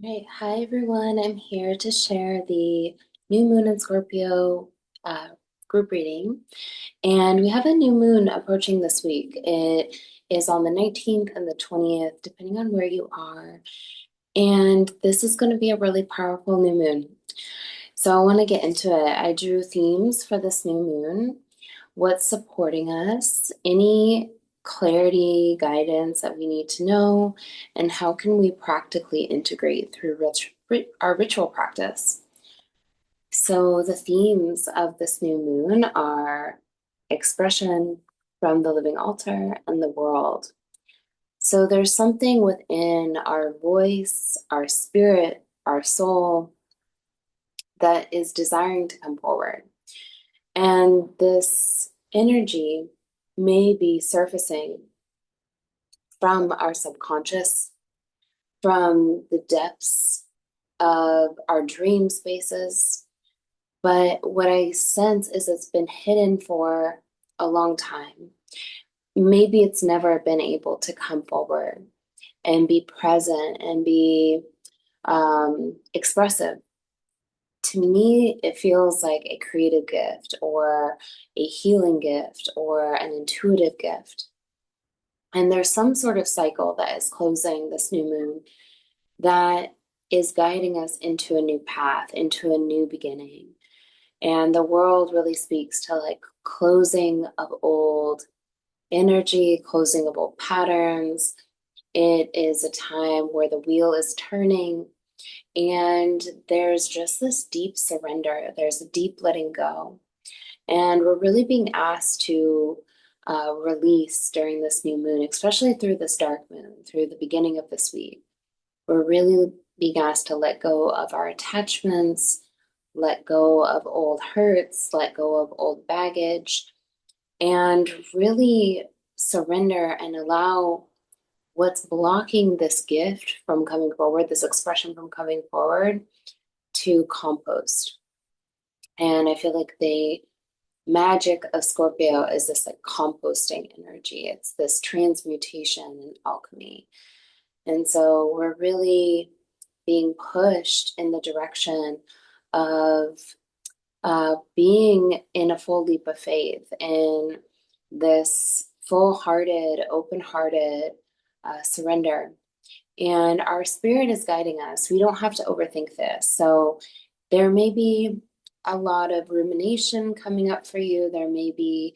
Right. Hi, everyone. I'm here to share the new moon in Scorpio uh, group reading. And we have a new moon approaching this week. It is on the 19th and the 20th, depending on where you are. And this is going to be a really powerful new moon. So I want to get into it. I drew themes for this new moon, what's supporting us, any clarity, guidance that we need to know, and how can we practically integrate through our ritual practice. So the themes of this new moon are expression from the living altar and the world. So there's something within our voice, our spirit, our soul that is desiring to come forward. And this energy may be surfacing from our subconscious, from the depths of our dream spaces. But what I sense is it's been hidden for a long time. Maybe it's never been able to come forward and be present and be expressive. To me, it feels like a creative gift or a healing gift or an intuitive gift. And there's some sort of cycle that is closing this new moon that is guiding us into a new path, into a new beginning. And the world really speaks to like closing of old energy, closing of old patterns. It is a time where the wheel is turning and there's just this deep surrender. There's a deep letting go. And we're really being asked to release during this new moon, especially through this dark moon, through the beginning of this week. We're really being asked to let go of our attachments, let go of old hurts, let go of old baggage, and really surrender and allow what's blocking this gift from coming forward, this expression from coming forward, to compost. And I feel like the magic of Scorpio is this like composting energy. It's this transmutation and alchemy. And so we're really being pushed in the direction of being in a full leap of faith, in this full hearted, open hearted surrender. And our spirit is guiding us. We don't have to overthink this. So there may be a lot of rumination coming up for you. There may be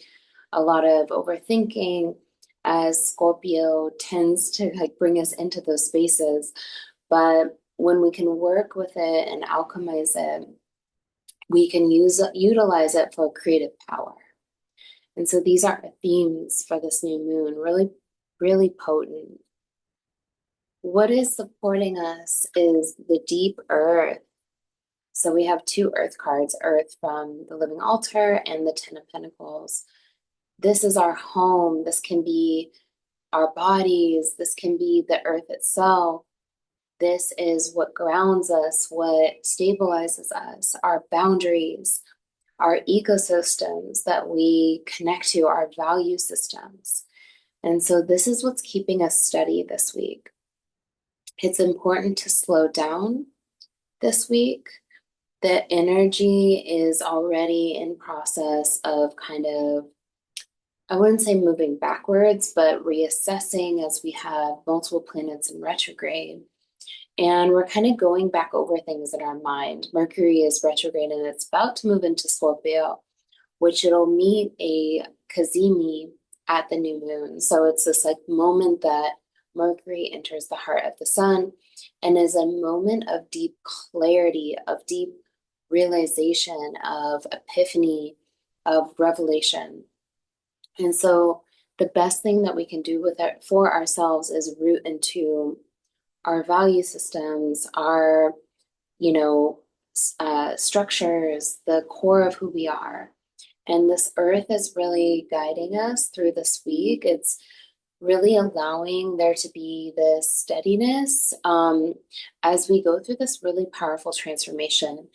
a lot of overthinking as Scorpio tends to like bring us into those spaces. But when we can work with it and alchemize it, we can utilize it for creative power. And so these are themes for this new moon, really, really potent. What is supporting us is the deep earth. So we have two earth cards, earth from the living altar and the Ten of Pentacles. This is our home. This can be our bodies. This can be the earth itself. This is what grounds us, what stabilizes us, our boundaries, our ecosystems that we connect to, our value systems. And so this is what's keeping us steady this week. It's important to slow down this week. The energy is already in process of kind of, I wouldn't say moving backwards, but reassessing as we have multiple planets in retrograde. And we're kind of going back over things in our mind. Mercury is retrograde and it's about to move into Scorpio, which it'll meet a Kazimi at the new moon. So it's this like moment that Mercury enters the heart of the sun and is a moment of deep clarity, of deep realization, of epiphany, of revelation. And so the best thing that we can do with it for ourselves is root into our value systems, our, you know, structures, the core of who we are. And this earth is really guiding us through this week. It's really allowing there to be this steadiness as we go through this really powerful transformation.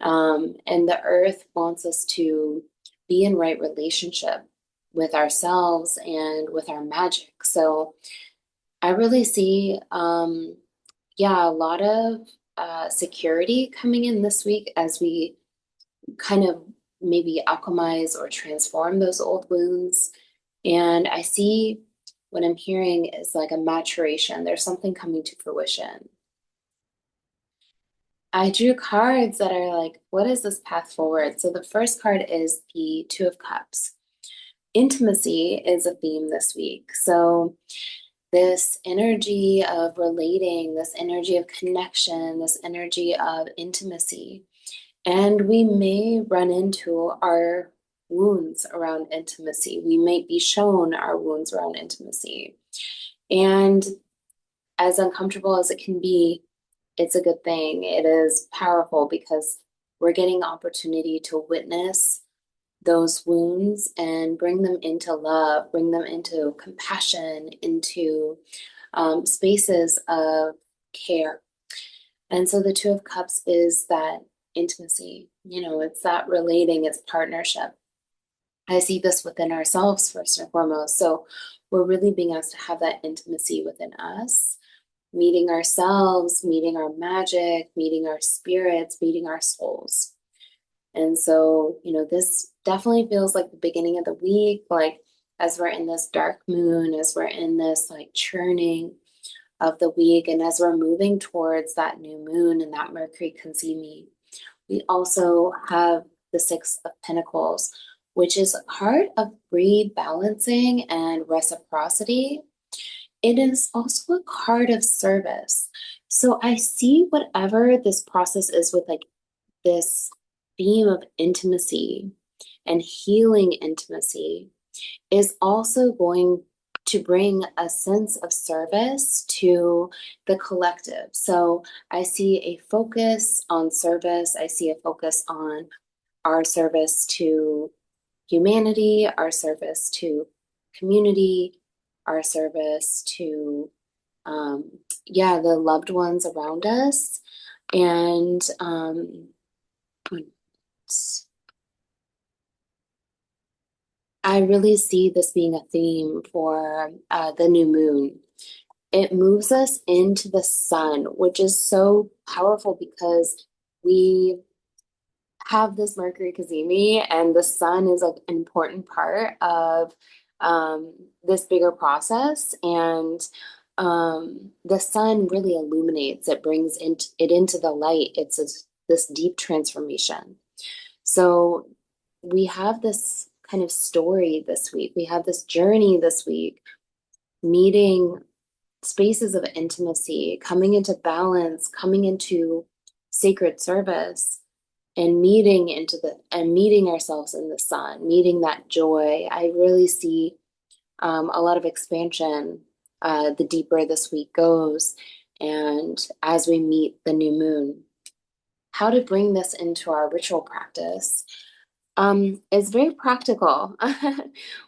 And the earth wants us to be in right relationship with ourselves and with our magic. So I really see, yeah, a lot of security coming in this week as we kind of maybe alchemize or transform those old wounds. And I see what I'm hearing is like a maturation. There's something coming to fruition. I drew cards that are like, what is this path forward? So the first card is the Two of Cups. Intimacy is a theme this week. So this energy of relating, this energy of connection, this energy of intimacy. And we may run into our wounds around intimacy. We may be shown our wounds around intimacy. And as uncomfortable as it can be, it's a good thing. It is powerful because we're getting opportunity to witness those wounds and bring them into love, bring them into compassion, into spaces of care. And so the Two of Cups is that intimacy, it's that relating, it's partnership. I see this within ourselves first and foremost. So we're really being asked to have that intimacy within us, meeting ourselves, meeting our magic, meeting our spirits, meeting our souls. And so, this definitely feels like the beginning of the week, like as we're in this dark moon, as we're in this like churning of the week, and as we're moving towards that new moon and that Mercury conjunct, we also have the Six of Pentacles, which is a card of rebalancing and reciprocity. It is also a card of service. So I see whatever this process is with like this theme of intimacy and healing intimacy is also going to bring a sense of service to the collective. So I see a focus on service. I see a focus on our service to humanity, our service to community, our service to, the loved ones around us. And I really see this being a theme for the new moon. It moves us into the sun, which is so powerful because we have this Mercury cazimi, and the sun is like an important part of this bigger process. And the sun really illuminates, it brings it into the light. This deep transformation. So we have this kind of story this week. We have this journey this week, meeting spaces of intimacy, coming into balance, coming into sacred service, and meeting ourselves in the sun, meeting that joy. I really see a lot of expansion the deeper this week goes, and as we meet the new moon. How to bring this into our ritual practice is very practical.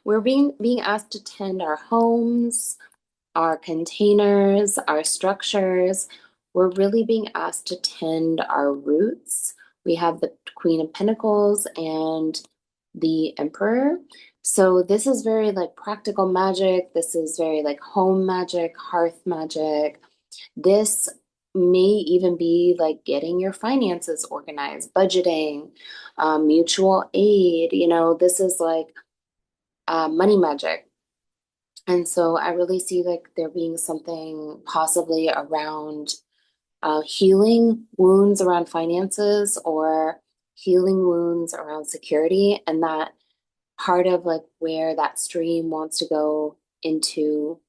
We're being asked to tend our homes, our containers, our structures. We're really being asked to tend our roots. We have the Queen of Pentacles and the Emperor. So this is very like practical magic. This is very like home magic, hearth magic. This may even be like getting your finances organized, budgeting, mutual aid. This is like money magic. And so I really see like there being something possibly around healing wounds around finances or healing wounds around security. And that part of like where that stream wants to go into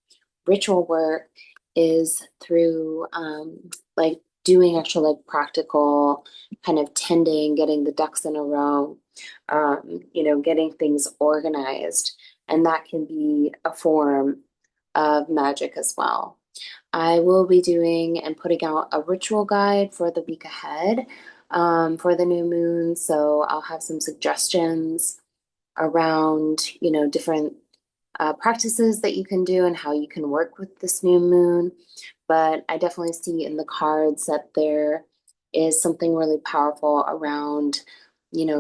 ritual work is through like doing actual like practical kind of tending, getting the ducks in a row, getting things organized. And that can be a form of magic as well. I will be doing and putting out a ritual guide for the week ahead for the new moon. So I'll have some suggestions around, different practices that you can do and how you can work with this new moon. But I definitely see in the cards that there is something really powerful around,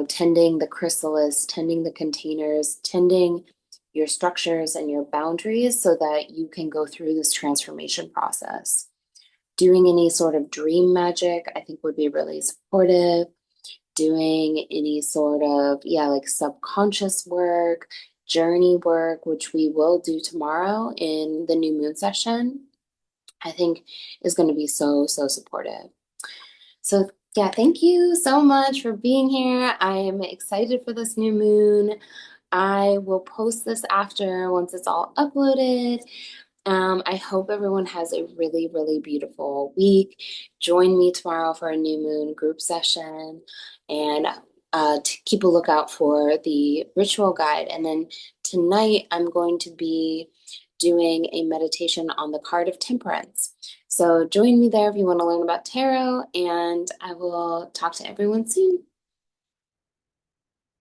tending the chrysalis, tending the containers, tending your structures and your boundaries so that you can go through this transformation process. Doing any sort of dream magic, I think would be really supportive. Doing any sort of, yeah, like subconscious work, journey work, which we will do tomorrow in the new moon session, I think is going to be so, so supportive. So, yeah, thank you so much for being here. I am excited for this new moon. I will post this after once it's all uploaded. I hope everyone has a really, really beautiful week. Join me tomorrow for a new moon group session and to keep a lookout for the ritual guide. And then tonight, I'm going to be doing a meditation on the card of temperance. So join me there if you want to learn about tarot, and I will talk to everyone soon.